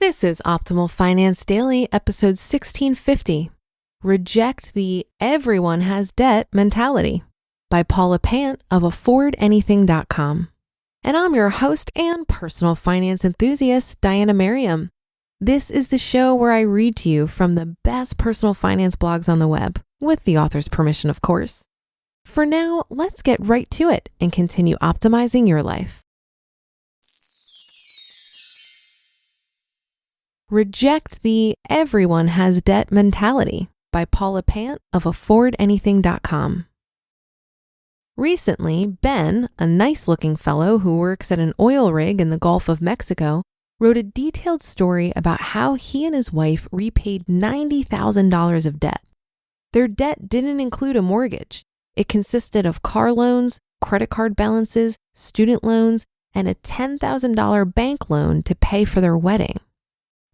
This is Optimal Finance Daily, episode 1650. Reject the everyone has debt mentality by Paula Pant of affordanything.com. And I'm your host and personal finance enthusiast, Diana Merriam. This is the show where I read to you from the best personal finance blogs on the web, with the author's permission, of course. For now, let's get right to it and continue optimizing your life. Reject the everyone has debt mentality by Paula Pant of affordanything.com. Recently, Ben, a nice-looking fellow who works at an oil rig in the Gulf of Mexico, wrote a detailed story about how he and his wife repaid $90,000 of debt. Their debt didn't include a mortgage. It consisted of car loans, credit card balances, student loans, and a $10,000 bank loan to pay for their wedding.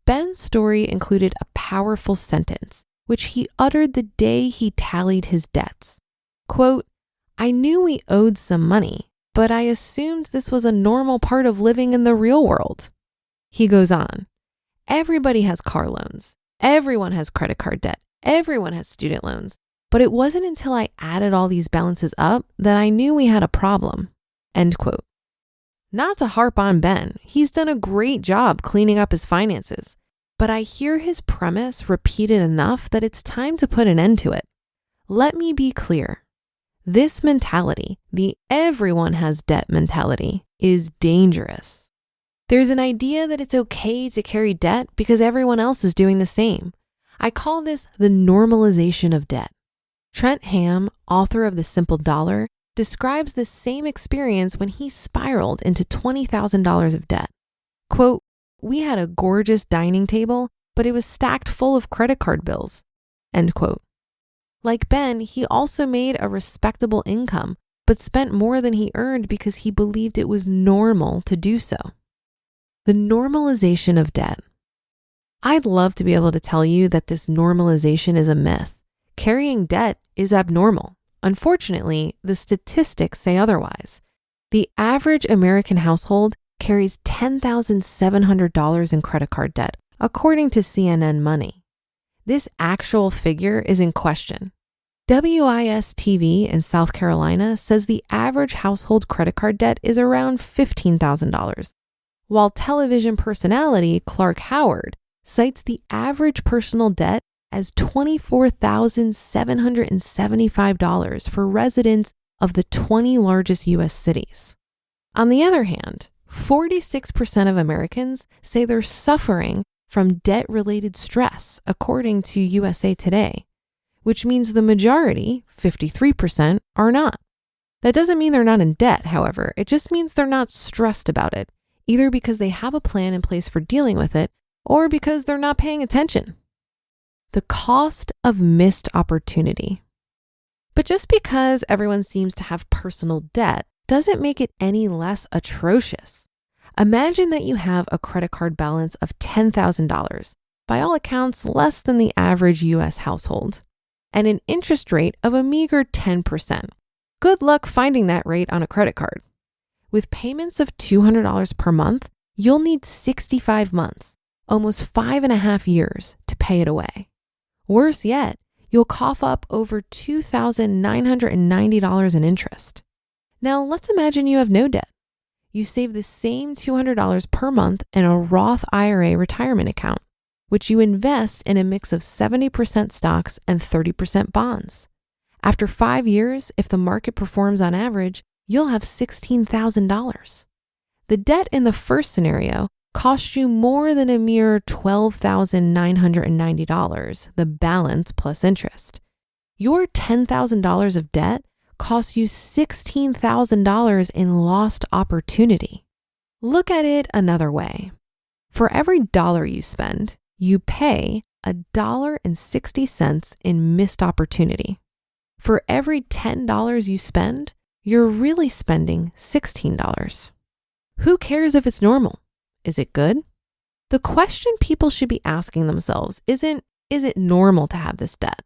Ben's story included a powerful sentence, which he uttered the day he tallied his debts. Quote, "I knew we owed some money, but I assumed this was a normal part of living in the real world." He goes on, "Everybody has car loans. Everyone has credit card debt. Everyone has student loans. But it wasn't until I added all these balances up that I knew we had a problem." End quote. Not to harp on Ben, he's done a great job cleaning up his finances, but I hear his premise repeated enough that it's time to put an end to it. Let me be clear. This mentality, the everyone has debt mentality, is dangerous. There's an idea that it's okay to carry debt because everyone else is doing the same. I call this the normalization of debt. Trent Ham, author of The Simple Dollar, describes this same experience when he spiraled into $20,000 of debt. Quote, "We had a gorgeous dining table, but it was stacked full of credit card bills." End quote. Like Ben, he also made a respectable income, but spent more than he earned because he believed it was normal to do so. The normalization of debt. I'd love to be able to tell you that this normalization is a myth. Carrying debt is abnormal. Unfortunately, the statistics say otherwise. The average American household carries $10,700 in credit card debt, according to CNN Money. This actual figure is in question. WIS-TV in South Carolina says the average household credit card debt is around $15,000, while television personality Clark Howard cites the average personal debt as $24,775 for residents of the 20 largest U.S. cities. On the other hand, 46% of Americans say they're suffering from debt-related stress, according to USA Today, which means the majority, 53%, are not. That doesn't mean they're not in debt, however. It just means they're not stressed about it, either because they have a plan in place for dealing with it or because they're not paying attention. The cost of missed opportunity. But just because everyone seems to have personal debt doesn't make it any less atrocious. Imagine that you have a credit card balance of $10,000, by all accounts less than the average US household, and an interest rate of a meager 10%. Good luck finding that rate on a credit card. With payments of $200 per month, you'll need 65 months, almost 5.5 years, to pay it away. Worse yet, you'll cough up over $2,990 in interest. Now, let's imagine you have no debt. You save the same $200 per month in a Roth IRA retirement account, which you invest in a mix of 70% stocks and 30% bonds. After 5 years, if the market performs on average, you'll have $16,000. The debt in the first scenario cost you more than a mere $12,990, the balance plus interest. Your $10,000 of debt costs you $16,000 in lost opportunity. Look at it another way. For every dollar you spend, you pay $1.60 in missed opportunity. For every $10 you spend, you're really spending $16. Who cares if it's normal? Is it good? The question people should be asking themselves isn't, is it normal to have this debt?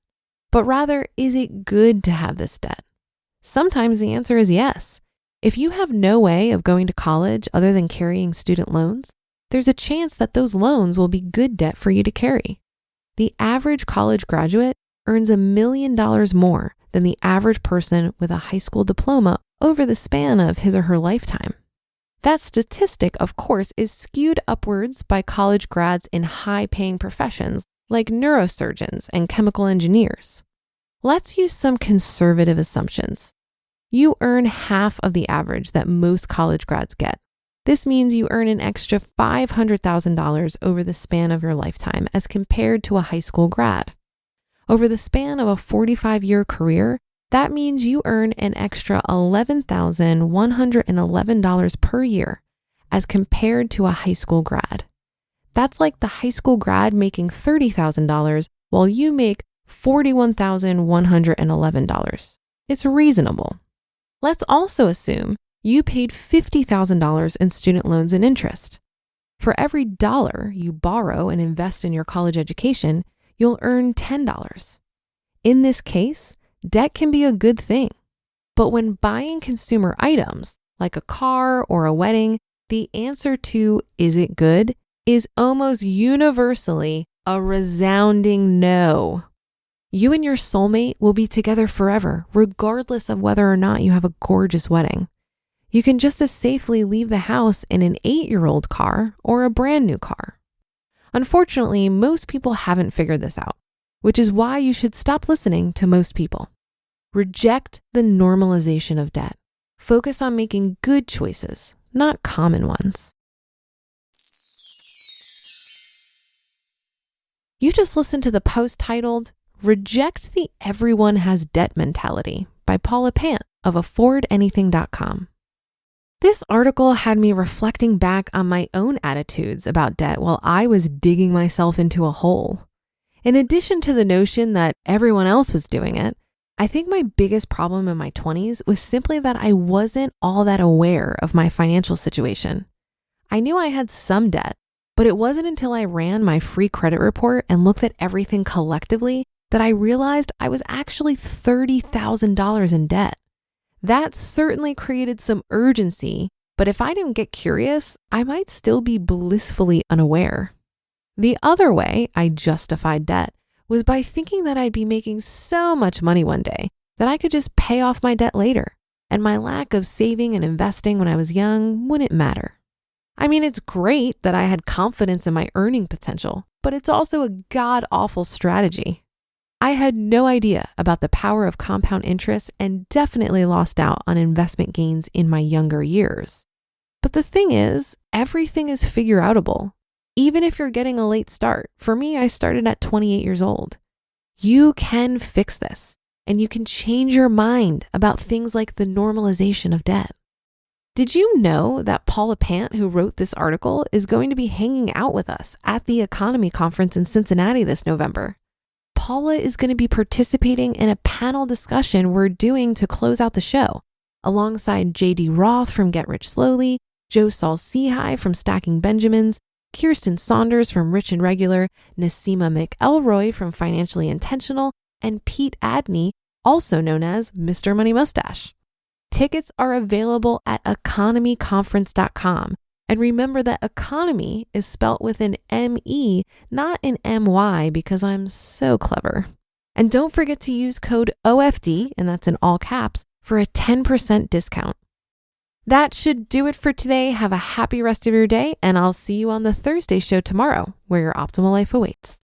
But rather, is it good to have this debt? Sometimes the answer is yes. If you have no way of going to college other than carrying student loans, there's a chance that those loans will be good debt for you to carry. The average college graduate earns $1 million more than the average person with a high school diploma over the span of his or her lifetime. That statistic, of course, is skewed upwards by college grads in high-paying professions like neurosurgeons and chemical engineers. Let's use some conservative assumptions. You earn half of the average that most college grads get. This means you earn an extra $500,000 over the span of your lifetime as compared to a high school grad. Over the span of a 45-year career, that means you earn an extra $11,111 per year as compared to a high school grad. That's like the high school grad making $30,000 while you make $41,111. It's reasonable. Let's also assume you paid $50,000 in student loans and interest. For every dollar you borrow and invest in your college education, you'll earn $10. In this case, debt can be a good thing. But when buying consumer items, like a car or a wedding, the answer to is it good is almost universally a resounding no. You and your soulmate will be together forever, regardless of whether or not you have a gorgeous wedding. You can just as safely leave the house in an 8-year-old car or a brand new car. Unfortunately, most people haven't figured this out, which is why you should stop listening to most people. Reject the normalization of debt. Focus on making good choices, not common ones. You just listened to the post titled, Reject the Everyone Has Debt Mentality by Paula Pant of AffordAnything.com. This article had me reflecting back on my own attitudes about debt while I was digging myself into a hole. In addition to the notion that everyone else was doing it, I think my biggest problem in my 20s was simply that I wasn't all that aware of my financial situation. I knew I had some debt, but it wasn't until I ran my free credit report and looked at everything collectively that I realized I was actually $30,000 in debt. That certainly created some urgency, but if I didn't get curious, I might still be blissfully unaware. The other way I justified debt was by thinking that I'd be making so much money one day that I could just pay off my debt later, and my lack of saving and investing when I was young wouldn't matter. I mean, it's great that I had confidence in my earning potential, but it's also a god-awful strategy. I had no idea about the power of compound interest and definitely lost out on investment gains in my younger years. But the thing is, everything is figure-outable. Even if you're getting a late start, for me, I started at 28 years old. You can fix this, and you can change your mind about things like the normalization of debt. Did you know that Paula Pant, who wrote this article, is going to be hanging out with us at the Economy Conference in Cincinnati this November? Paula is going to be participating in a panel discussion we're doing to close out the show, alongside J.D. Roth from Get Rich Slowly, Joe Saul-Sehy from Stacking Benjamins, Kirsten Saunders from Rich and Regular, Nassima McElroy from Financially Intentional, and Pete Adney, also known as Mr. Money Mustache. Tickets are available at economyconference.com. And remember that economy is spelt with an M-E, not an M-Y, because I'm so clever. And don't forget to use code OFD, and that's in all caps, for a 10% discount. That should do it for today. Have a happy rest of your day, and I'll see you on the Thursday show tomorrow, where your optimal life awaits.